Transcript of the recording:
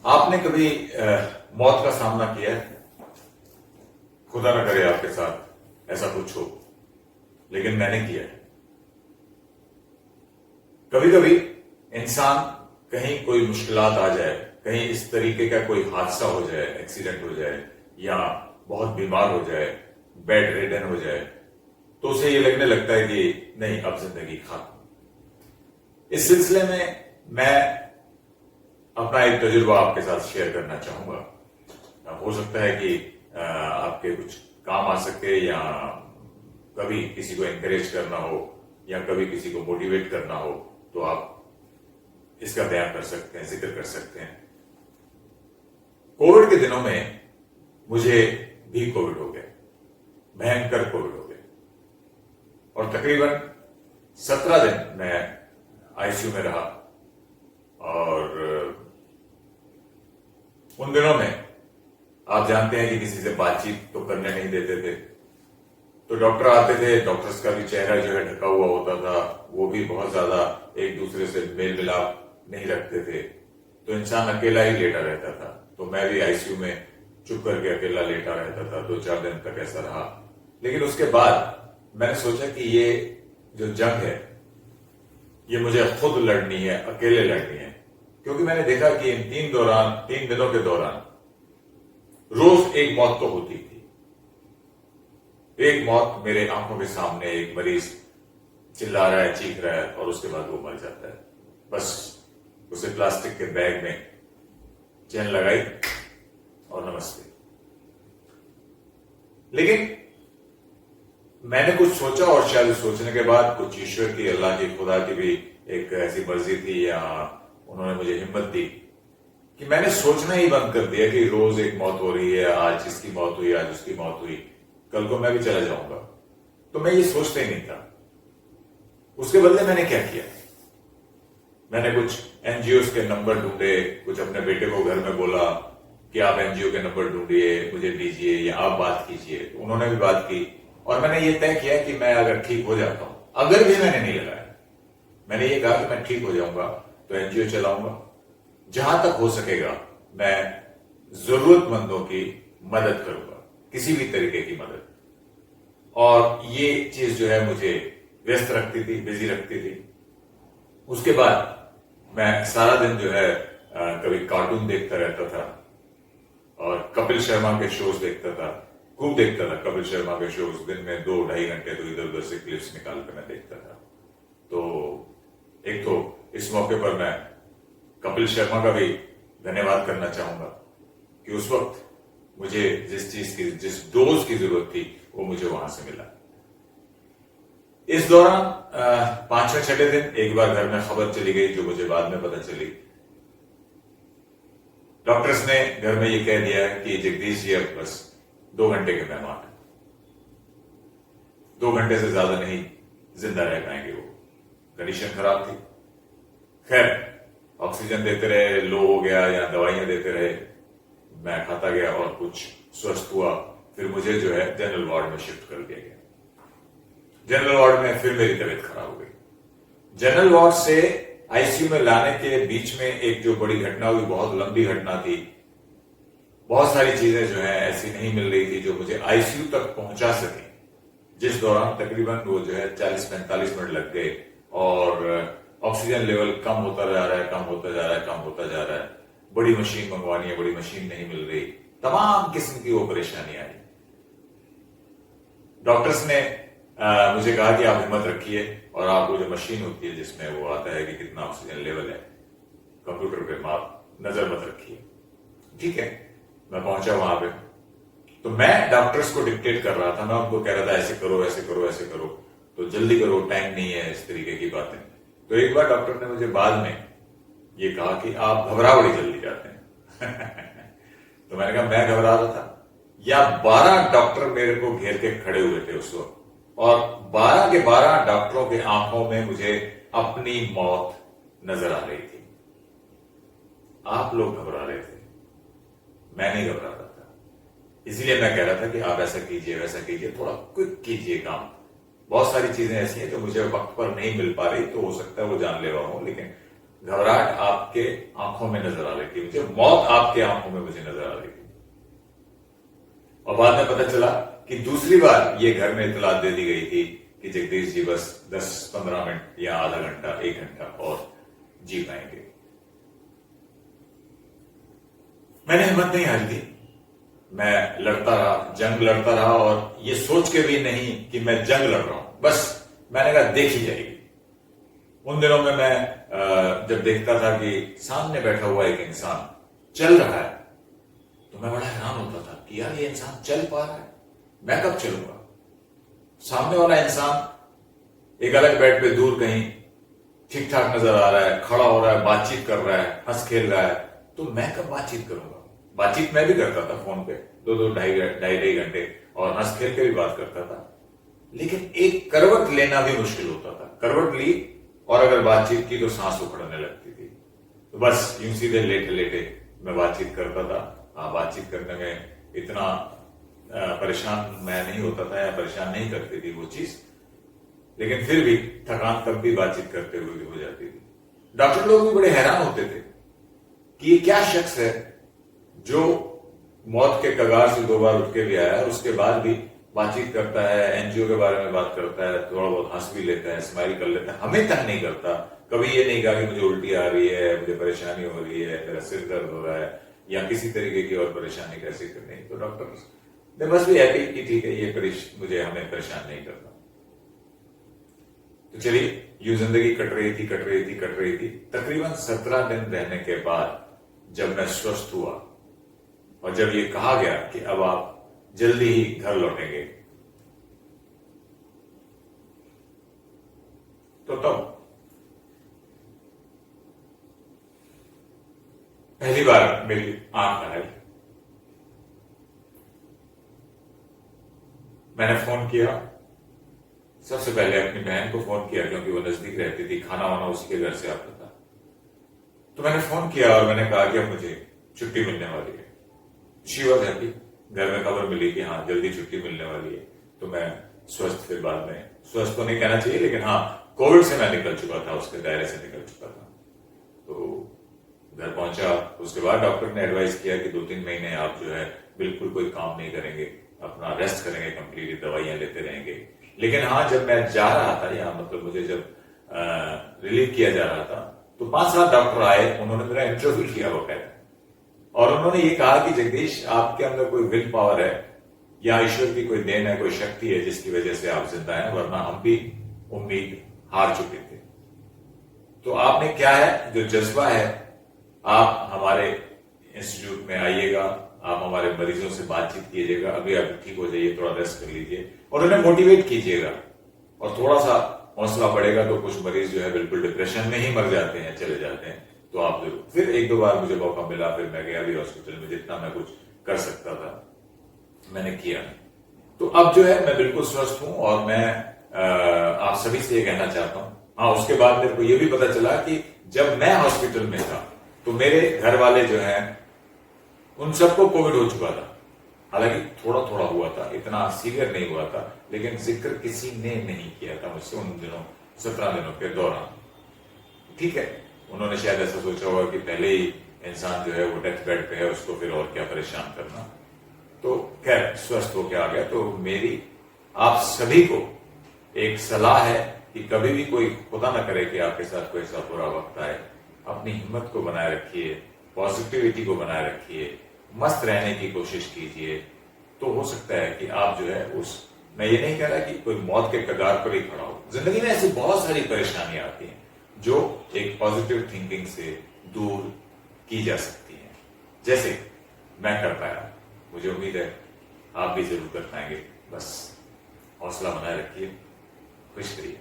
आपने कभी मौत का सामना किया है? खुदा न करे आपके साथ ऐसा कुछ हो, लेकिन मैंने किया है। कभी कभी इंसान कहीं कोई मुश्किलात आ जाए, कहीं इस तरीके का कोई हादसा हो जाए, एक्सीडेंट हो जाए या बहुत बीमार हो जाए, बेड रिडन हो जाए, तो उसे ये लगने लगता है कि नहीं, अब जिंदगी खत्म। इस सिलसिले में मैं अपना एक तजुर्बा आपके साथ शेयर करना चाहूंगा। हो सकता है कि आपके कुछ काम आ सके, या कभी किसी को एनकरेज करना हो, या कभी किसी को मोटिवेट करना हो, तो आप इसका बयान कर सकते हैं, जिक्र कर सकते हैं। कोविड के दिनों में मुझे भी कोविड हो गया, भयंकर कोविड हो गया, और तकरीबन 17 दिन मैं आईसीयू में रहा। और उन दिनों में आप जानते हैं कि किसी से बातचीत तो करने नहीं देते थे, तो डॉक्टर आते थे, डॉक्टर्स का भी चेहरा जो है ढका हुआ होता था, वो भी बहुत ज्यादा एक दूसरे से मेल मिलाप नहीं रखते थे, तो इंसान अकेला ही लेटा रहता था। तो मैं भी आईसीयू में चुप करके अकेला लेटा रहता था, 2-4 दिन तक ऐसा रहा। लेकिन उसके बाद मैंने सोचा कि ये जो जंग है, ये मुझे खुद लड़नी है, अकेले लड़नी है, क्योंकि मैंने देखा कि इन 3 दिनों के दौरान रोज एक मौत तो होती थी। एक मौत मेरे आंखों के सामने, एक मरीज चिल्ला रहा है, चीख रहा है, और उसके बाद वो मर जाता है। बस उसे प्लास्टिक के बैग में चैन लगाई और नमस्ते। लेकिन मैंने कुछ सोचा, और शायद सोचने के बाद कुछ ईश्वर की, अल्लाह की, खुदा की भी एक ऐसी मर्जी थी, या उन्होंने मुझे हिम्मत दी कि मैंने सोचना ही बंद कर दिया कि रोज एक मौत हो रही है, आज इसकी मौत हुई, आज उसकी मौत हुई, कल को मैं भी चला जाऊंगा। तो मैं ये सोचता ही नहीं था। उसके बदले मैंने क्या किया, मैंने कुछ एनजीओ के नंबर ढूंढे, कुछ अपने बेटे को घर में बोला कि आप एनजीओ के नंबर ढूंढिए, मुझे दीजिए, या आप बात कीजिए। तो उन्होंने भी बात की, और मैंने ये तय किया कि मैं अगर ठीक हो जाता हूं, अगर भी मैंने नहीं लगाया, मैंने ये कहा कि मैं ठीक हो जाऊंगा तो एनजीओ चलाऊंगा। जहां तक हो सकेगा मैं जरूरतमंदों की मदद करूंगा, किसी भी तरीके की मदद। और ये चीज जो है मुझे व्यस्त रखती थी, बिजी रखती थी। उसके बाद मैं सारा दिन जो है कभी कार्टून देखता रहता था, और कपिल शर्मा के शोज देखता था, खूब देखता था कपिल शर्मा के शोज। दिन में 2-2.5 घंटे तो इधर उधर से क्लिप्स निकाल कर मैं देखता था। तो एक तो इस मौके पर मैं कपिल शर्मा का भी धन्यवाद करना चाहूंगा कि उस वक्त मुझे जिस चीज की, जिस डोज की जरूरत थी, वो मुझे वहां से मिला। इस दौरान 5वें-6वें दिन एक बार घर में खबर चली गई, जो मुझे बाद में पता चली। डॉक्टर्स ने घर में ये कह दिया कि जगदीश जी अब बस 2 घंटे के मेहमान हैं, 2 घंटे से ज्यादा नहीं जिंदा रह पाएंगे। वो कंडीशन खराब थी। खैर, ऑक्सीजन देते रहे, लो हो गया, या दवाइयां देते रहे, मैं खाता गया और कुछ स्वस्थ हुआ। फिर मुझे जो है जनरल वार्ड में शिफ्ट कर दिया गया। जनरल वार्ड में फिर मेरी तबीयत खराब हो गई। जनरल वार्ड से आईसीयू में लाने के बीच में एक जो बड़ी घटना हुई, बहुत लंबी घटना थी। बहुत सारी चीजें जो है ऐसी नहीं मिल रही थी जो मुझे आईसीयू तक पहुंचा सके, जिस दौरान तकरीबन वो जो है 40-45 मिनट लग गए, और ऑक्सीजन लेवल कम होता जा रहा है, कम होता जा रहा है, कम होता जा रहा है। बड़ी मशीन मंगवानी है, बड़ी मशीन नहीं मिल रही, तमाम किस्म की वो परेशानी आई। डॉक्टर्स ने मुझे कहा कि आप हिम्मत रखिए, और आप वो जो मशीन होती है जिसमें वो आता है कि कितना ऑक्सीजन लेवल है, कंप्यूटर पे आप नजर मत रखिए। ठीक है, मैं पहुंचा वहां पे, तो मैं डॉक्टर्स को डिक्टेट कर रहा था, मैं उनको कह रहा था ऐसे करो, ऐसे करो, ऐसे करो, तो जल्दी करो, टाइम नहीं है, इस तरीके की बातें। तो एक बार डॉक्टर ने मुझे बाद में ये कहा कि आप घबरा बड़ी जल्दी जाते हैं। तो मैंने कहा मैं घबरा रहा था, या 12 डॉक्टर मेरे को घेर के खड़े हुए थे उस वक्त, और 12 के 12 डॉक्टरों के आंखों में मुझे अपनी मौत नजर आ रही थी। आप लोग घबरा रहे थे, मैं नहीं घबरा रहा था। इसलिए मैं कह रहा था कि आप ऐसा कीजिए, वैसा कीजिए, थोड़ा क्विक कीजिए काम। बहुत सारी चीजें ऐसी हैं जो मुझे वक्त पर नहीं मिल पा रही, तो हो सकता है वो जानलेवा हो, लेकिन घबराहट आपके आंखों में नजर आ रही थी मुझे, मौत आपके आंखों में मुझे नजर आ रही थी। और बाद में पता चला कि दूसरी बार ये घर में इतला दे दी गई थी कि जगदीश जी बस 10-15 मिनट या आधा घंटा 1 घंटा और जी पाएंगे। मैंने हिम्मत नहीं हारी थी, मैं लड़ता रहा, जंग लड़ता रहा, और ये सोच के भी नहीं कि मैं जंग लड़ रहा हूं, बस मैंने कहा देखी जाएगी। उन दिनों में मैं जब देखता था कि सामने बैठा हुआ एक इंसान चल रहा है तो मैं बड़ा हैरान होता था कि यार ये इंसान चल पा रहा है, मैं कब चलूंगा। सामने वाला इंसान एक अलग बेड पे दूर कहीं ठीक ठाक नजर आ रहा है, खड़ा हो रहा है, बातचीत कर रहा है, हंस खेल रहा है, तो मैं कब बातचीत करूंगा। बातचीत मैं भी करता था फोन पे 2-2 ढाई घंटे, और हंस खेल के भी बात करता था, लेकिन एक करवट लेना भी मुश्किल होता था। करवट ली और अगर बातचीत की तो सांस उखड़ने लगती थी, तो बस यूं सीधे लेटे लेटे मैं बातचीत करता था। बातचीत करने में इतना परेशान मैं नहीं होता था, या परेशान नहीं करती थी वो चीज, लेकिन फिर भी थकान तब भी बातचीत करते हुए भी हो जाती थी। डॉक्टर लोग भी बड़े हैरान होते थे कि ये क्या शख्स है जो मौत के कगार से 2 बार उठ के भी आया और उसके बाद भी बातचीत करता है, एनजीओ के बारे में बात करता है, थोड़ा बहुत हंस भी लेता है, स्माइल कर लेता है, हमें तक नहीं करता। कभी ये नहीं कहा कि मुझे उल्टी आ रही है, मुझे परेशानी हो रही है, मेरा सिर दर्द हो रहा है, या किसी तरीके की और परेशानी कैसे करनी। तो doctor they must be happy कि ठीक है, ये मुझे हमें परेशान नहीं करता। तो चलिए, यूं जिंदगी कट रही थी। तकरीबन 17 दिन रहने के बाद जब मैं स्वस्थ हुआ और जब ये कहा गया कि अब आप जल्दी ही घर लौटेंगे, तो तब पहली बार मेरी आंख आई। मैंने फोन किया, सबसे पहले अपनी बहन को फोन किया क्योंकि वो नजदीक रहती थी, खाना वाना उसी के घर से आता था। तो मैंने फोन किया और मैंने कहा कि अब मुझे छुट्टी मिलने वाली है। She was happy. घर में खबर मिली कि हाँ जल्दी छुट्टी मिलने वाली है, तो मैं स्वस्थ, फिर बाद में स्वस्थ तो नहीं कहना चाहिए, लेकिन हाँ कोविड से मैं निकल चुका था, उसके दायरे से निकल चुका था। तो घर पहुंचा, उसके बाद डॉक्टर ने एडवाइस किया कि 2-3 महीने आप जो है बिल्कुल कोई काम नहीं करेंगे, अपना रेस्ट करेंगे, कंप्लीटली दवाइयां लेते रहेंगे। लेकिन हाँ, जब मैं जा रहा था, या मतलब मुझे जब रिलीव किया जा रहा था, तो 5-7 डॉक्टर आए, उन्होंने मेरा इंटरव्यू किया बकायदा, और उन्होंने ये कहा कि जगदीश, आपके अंदर कोई विल पावर है या ईश्वर की कोई देन है, कोई शक्ति है जिसकी वजह से आप जिंदा हैं, वरना हम भी उम्मीद हार चुके थे। तो आपने क्या है, जो जज्बा है, आप हमारे इंस्टीट्यूट में आइएगा, आप हमारे मरीजों से बातचीत कीजिएगा, अभी आप ठीक हो जाइए, थोड़ा रेस्ट कर लीजिए और उन्हें मोटिवेट कीजिएगा, और थोड़ा सा हौसला बढ़ेगा तो कुछ मरीज जो है बिल्कुल डिप्रेशन में ही मर जाते हैं, चले जाते हैं। तो आप जरूर। फिर 1-2 बार मुझे मौका मिला, फिर मैं गया भी हॉस्पिटल में, जितना मैं कुछ कर सकता था मैंने किया। तो अब जो है मैं बिल्कुल स्वस्थ हूं, और मैं आप सभी से ये कहना चाहता हूं। हाँ, उसके बाद मेरे को ये भी पता चला कि जब मैं हॉस्पिटल में था तो मेरे घर वाले जो हैं उन सबको कोविड हो चुका था। हालांकि थोड़ा थोड़ा हुआ था, इतना सीवियर नहीं हुआ था, लेकिन जिक्र किसी ने नहीं किया था मुझसे उन दिनों, 17 दिनों के दौरान। ठीक है, उन्होंने शायद ऐसा सोचा होगा कि पहले ही इंसान जो है वो डेथ बेड पे है, उसको फिर और क्या परेशान करना। तो खैर स्वस्थ होकर आ गया। तो मेरी आप सभी को एक सलाह है कि कभी भी कोई खुदा ना करे कि आपके साथ कोई ऐसा बुरा वक्त आए, अपनी हिम्मत को बनाए रखिए, पॉजिटिविटी को बनाए रखिए, मस्त रहने की कोशिश कीजिए। तो हो सकता है कि आप जो है मैं ये नहीं कह रहा कि कोई मौत के कगार पर ही खड़ा हो। जिंदगी में ऐसी बहुत सारी परेशानियां आती हैं जो एक पॉजिटिव थिंकिंग से दूर की जा सकती हैं, जैसे मैं कर पाया। मुझे उम्मीद है आप भी जरूर कर पाएंगे। बस हौसला बनाए रखिए, खुश रहिए।